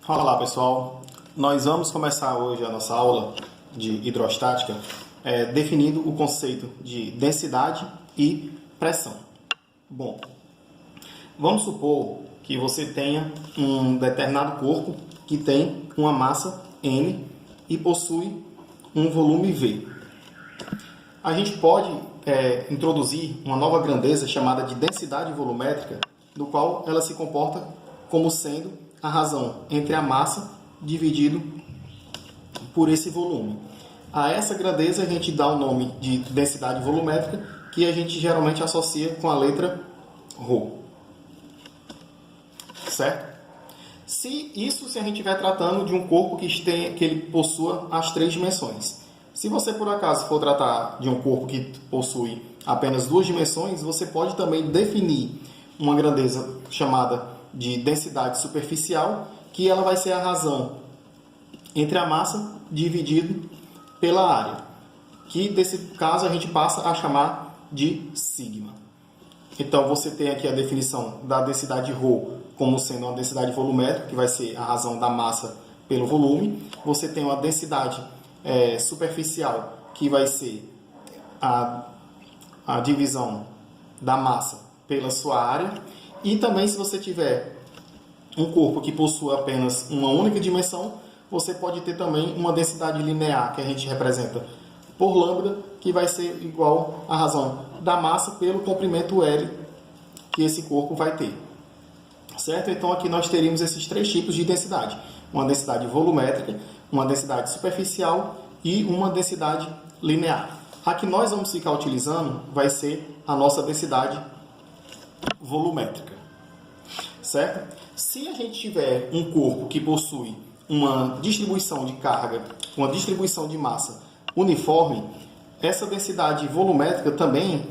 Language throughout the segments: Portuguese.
Olá pessoal, nós vamos começar hoje a nossa aula de hidrostática definindo o conceito de densidade e pressão. Bom, vamos supor que você tenha um determinado corpo que tem uma massa N e possui um volume V. A gente pode introduzir uma nova grandeza chamada de densidade volumétrica, no qual ela se comporta como sendo a razão entre a massa dividido por esse volume. A essa grandeza a gente dá o nome de densidade volumétrica, que a gente geralmente associa com a letra ρ. Certo? Se a gente estiver tratando de um corpo que ele possua as três dimensões. Se você por acaso for tratar de um corpo que possui apenas duas dimensões, você pode também definir uma grandeza chamada de densidade superficial, que ela vai ser a razão entre a massa dividido pela área, que nesse caso a gente passa a chamar de sigma. Então você tem aqui a definição da densidade ρ como sendo uma densidade volumétrica, que vai ser a razão da massa pelo volume. Você tem uma densidade superficial, que vai ser a divisão da massa pela sua área. E também, se você tiver um corpo que possua apenas uma única dimensão, você pode ter também uma densidade linear, que a gente representa por lambda, que vai ser igual à razão da massa pelo comprimento L que esse corpo vai ter. Certo? Então, aqui nós teríamos esses três tipos de densidade. Uma densidade volumétrica, uma densidade superficial e uma densidade linear. A que nós vamos ficar utilizando vai ser a nossa densidade volumétrica, certo? Se a gente tiver um corpo que possui uma distribuição de carga, uma distribuição de massa uniforme, essa densidade volumétrica também,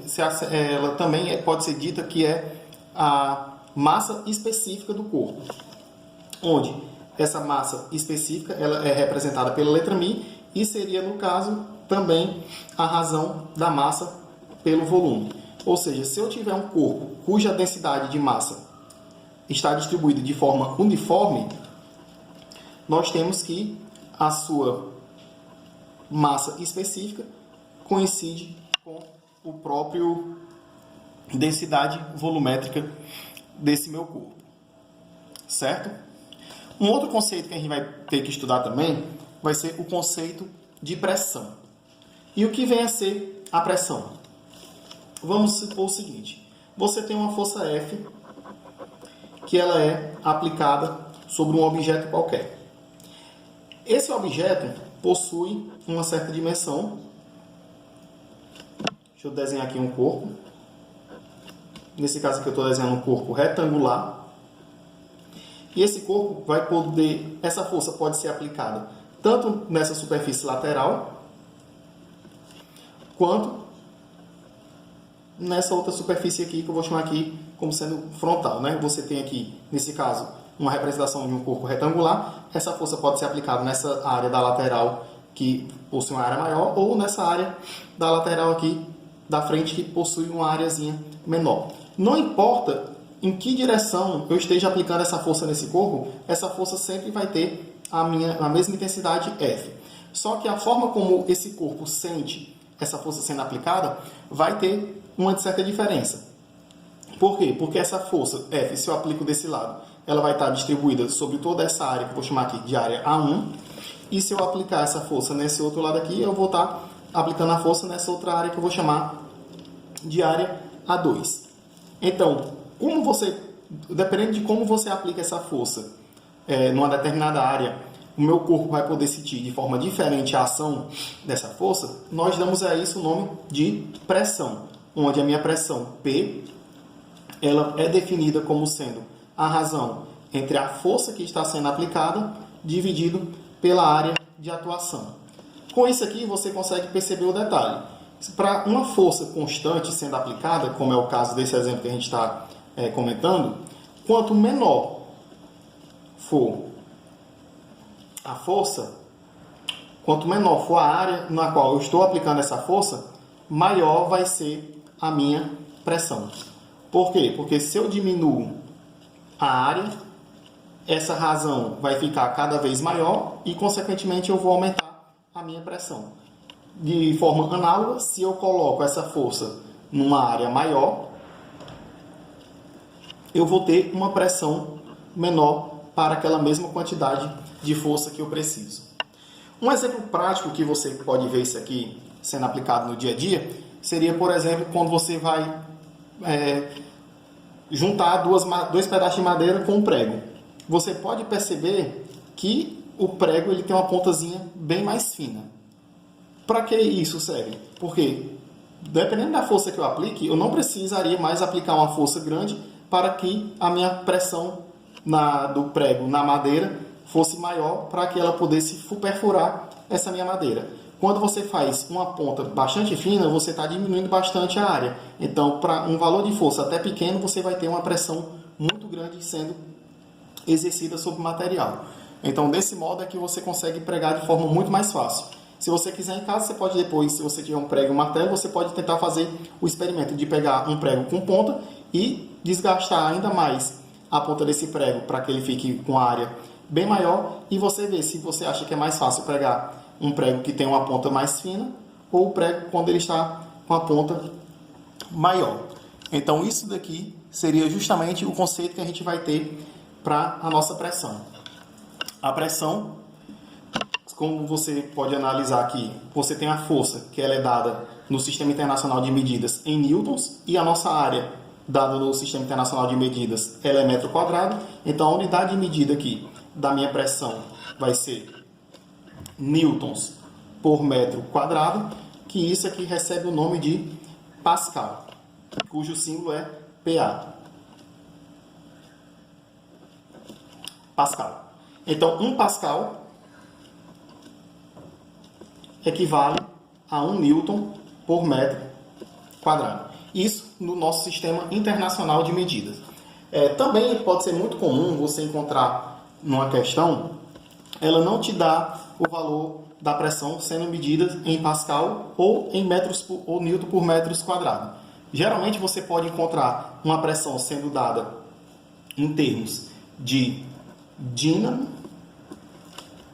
ela também pode ser dita que é a massa específica do corpo, onde essa massa específica ela é representada pela letra μ e seria, no caso, também a razão da massa pelo volume. Ou seja, se eu tiver um corpo cuja densidade de massa está distribuída de forma uniforme, nós temos que a sua massa específica coincide com o próprio densidade volumétrica desse meu corpo. Certo? Um outro conceito que a gente vai ter que estudar também vai ser o conceito de pressão. E o que vem a ser a pressão? Vamos supor o seguinte: você tem uma força F que ela é aplicada sobre um objeto qualquer. Esse objeto possui uma certa dimensão. Deixa eu desenhar aqui um corpo. Nesse caso aqui eu estou desenhando um corpo retangular. E esse corpo vai poder, essa força pode ser aplicada tanto nessa superfície lateral, quanto nessa outra superfície aqui, que eu vou chamar aqui como sendo frontal, né? Você tem aqui, nesse caso, uma representação de um corpo retangular. Essa força pode ser aplicada nessa área da lateral, que possui uma área maior, ou nessa área da lateral aqui da frente, que possui uma areazinha menor. Não importa em que direção eu esteja aplicando essa força nesse corpo, essa força sempre vai ter a mesma intensidade F. Só que a forma como esse corpo sente essa força sendo aplicada vai ter uma certa diferença. Por quê? Porque essa força F, se eu aplico desse lado, ela vai estar distribuída sobre toda essa área, que eu vou chamar aqui de área A1. E se eu aplicar essa força nesse outro lado aqui, eu vou estar aplicando a força nessa outra área, que eu vou chamar de área A2. Então, dependendo de como você aplica essa força numa determinada área, o meu corpo vai poder sentir de forma diferente a ação dessa força. Nós damos a isso o nome de pressão, onde a minha pressão P ela é definida como sendo a razão entre a força que está sendo aplicada dividido pela área de atuação. Com isso aqui você consegue perceber o detalhe. Para uma força constante sendo aplicada, como é o caso desse exemplo que a gente está comentando, quanto menor for a força, quanto menor for a área na qual eu estou aplicando essa força, maior vai ser a minha pressão. Por quê? Porque se eu diminuo a área, essa razão vai ficar cada vez maior e, consequentemente, eu vou aumentar a minha pressão. De forma análoga, se eu coloco essa força numa área maior, eu vou ter uma pressão menor para aquela mesma quantidade de força que eu preciso. Um exemplo prático que você pode ver isso aqui sendo aplicado no dia a dia seria, por exemplo, quando você vai juntar dois pedaços de madeira com um prego. Você pode perceber que o prego ele tem uma pontazinha bem mais fina. Para que isso serve? Porque, dependendo da força que eu aplique, eu não precisaria mais aplicar uma força grande para que a minha pressão do prego na madeira fosse maior para que ela pudesse perfurar essa minha madeira. Quando você faz uma ponta bastante fina, você está diminuindo bastante a área. Então, para um valor de força até pequeno, você vai ter uma pressão muito grande sendo exercida sobre o material. Então, desse modo é que você consegue pregar de forma muito mais fácil. Se você quiser em casa, você pode depois, se você tiver um prego e um martelo, você pode tentar fazer o experimento de pegar um prego com ponta e desgastar ainda mais a ponta desse prego para que ele fique com a área bem maior e você vê se você acha que é mais fácil pregar um prego que tem uma ponta mais fina ou o prego quando ele está com a ponta maior. Então, isso daqui seria justamente o conceito que a gente vai ter para a nossa pressão. A pressão, como você pode analisar aqui, você tem a força que ela é dada no Sistema Internacional de Medidas em newtons e a nossa área dada no Sistema Internacional de Medidas ela é metro quadrado. Então, a unidade de medida aqui da minha pressão vai ser newtons por metro quadrado, que isso aqui recebe o nome de Pascal, cujo símbolo é PA. Pascal. Então, 1 Pascal equivale a 1 newton por metro quadrado. Isso no nosso Sistema Internacional de Medidas. Também pode ser muito comum você encontrar numa questão, ela não te dá o valor da pressão sendo medida em Pascal ou em metros ou newton por metros quadrado. Geralmente você pode encontrar uma pressão sendo dada em termos de dínamo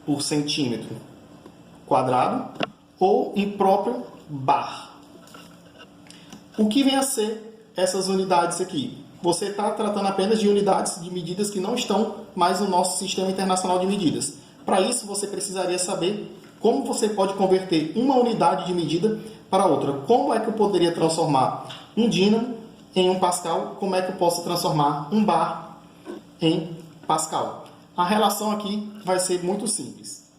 por centímetro quadrado ou em próprio bar. O que vem a ser essas unidades aqui? Você está tratando apenas de unidades de medidas que não estão mais no nosso Sistema Internacional de Medidas. Para isso, você precisaria saber como você pode converter uma unidade de medida para outra. Como é que eu poderia transformar um dínamo em 1 Pascal? Como é que eu posso transformar um bar em Pascal? A relação aqui vai ser muito simples.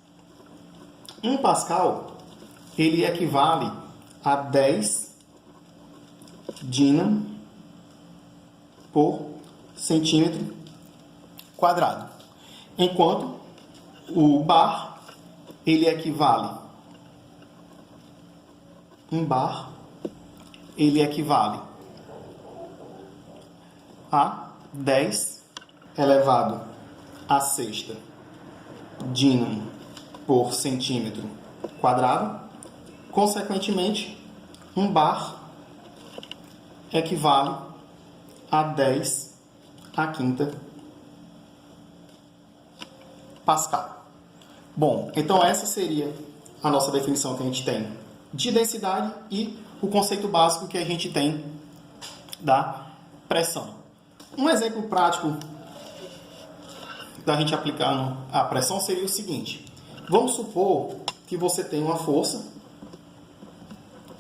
1 Pascal, ele equivale a 10 dínamo por centímetro quadrado. Enquanto o bar, ele equivale, a 10 elevado à sexta dínamo por centímetro quadrado. Consequentemente, um bar equivale a 10 à quinta Pascal. Bom, então essa seria a nossa definição que a gente tem de densidade e o conceito básico que a gente tem da pressão. Um exemplo prático da gente aplicando a pressão seria o seguinte. Vamos supor que você tem uma força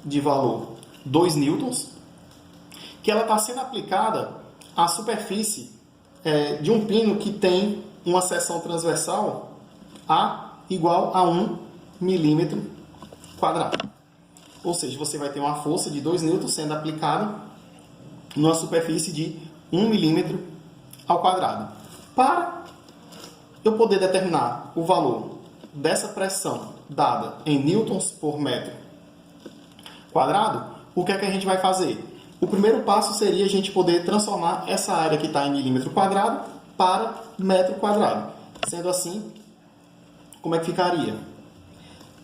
de valor 2 newtons, que ela está sendo aplicada à superfície de um pino que tem uma seção transversal igual a 1 milímetro quadrado. Ou seja, você vai ter uma força de 2 newtons sendo aplicada numa superfície de 1 milímetro ao quadrado. Para eu poder determinar o valor dessa pressão dada em newtons por metro quadrado, o que é que a gente vai fazer? O primeiro passo seria a gente poder transformar essa área que está em milímetro quadrado para metro quadrado. Sendo assim, como é que ficaria?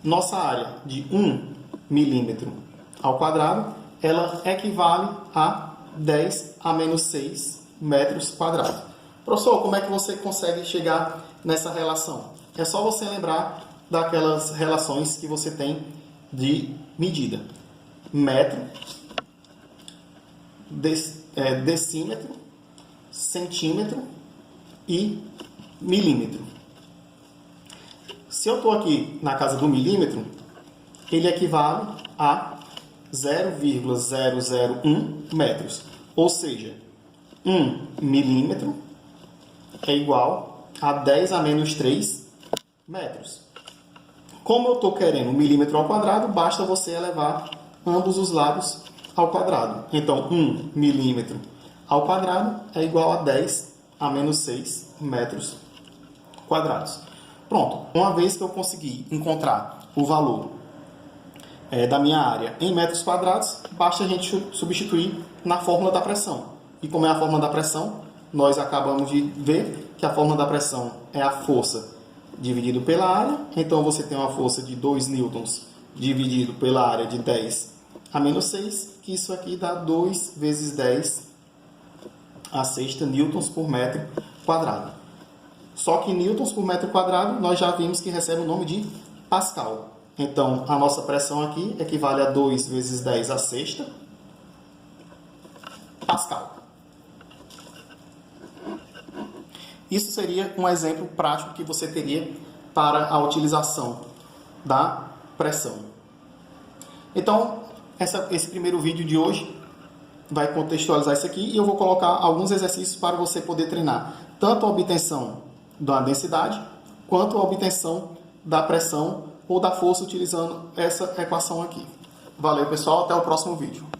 Nossa área de 1 milímetro ao quadrado, ela equivale a 10 a menos 6 metros quadrados. Professor, como é que você consegue chegar nessa relação? É só você lembrar daquelas relações que você tem de medida. Metro, decímetro, centímetro e milímetro. Se eu estou aqui na casa do milímetro, ele equivale a 0,001 metros. Ou seja, 1 milímetro é igual a 10 a menos 3 metros. Como eu estou querendo 1 milímetro ao quadrado, basta você elevar ambos os lados ao quadrado. Então, 1 milímetro ao quadrado é igual a 10 a menos 6 metros quadrados. Pronto. Uma vez que eu consegui encontrar o valor da minha área em metros quadrados, basta a gente substituir na fórmula da pressão. E como é a fórmula da pressão, nós acabamos de ver que a fórmula da pressão é a força dividido pela área. Então, você tem uma força de 2 newtons dividido pela área de 10 a menos 6, que isso aqui dá 2 vezes 10 a sexta newtons por metro quadrado. Só que newtons por metro quadrado, nós já vimos que recebe o nome de Pascal. Então, a nossa pressão aqui equivale a 2 vezes 10 a sexta Pascal. Isso seria um exemplo prático que você teria para a utilização da pressão. Então, esse primeiro vídeo de hoje vai contextualizar isso aqui e eu vou colocar alguns exercícios para você poder treinar tanto a obtenção da densidade quanto a obtenção da pressão ou da força utilizando essa equação aqui. Valeu, pessoal. Até o próximo vídeo.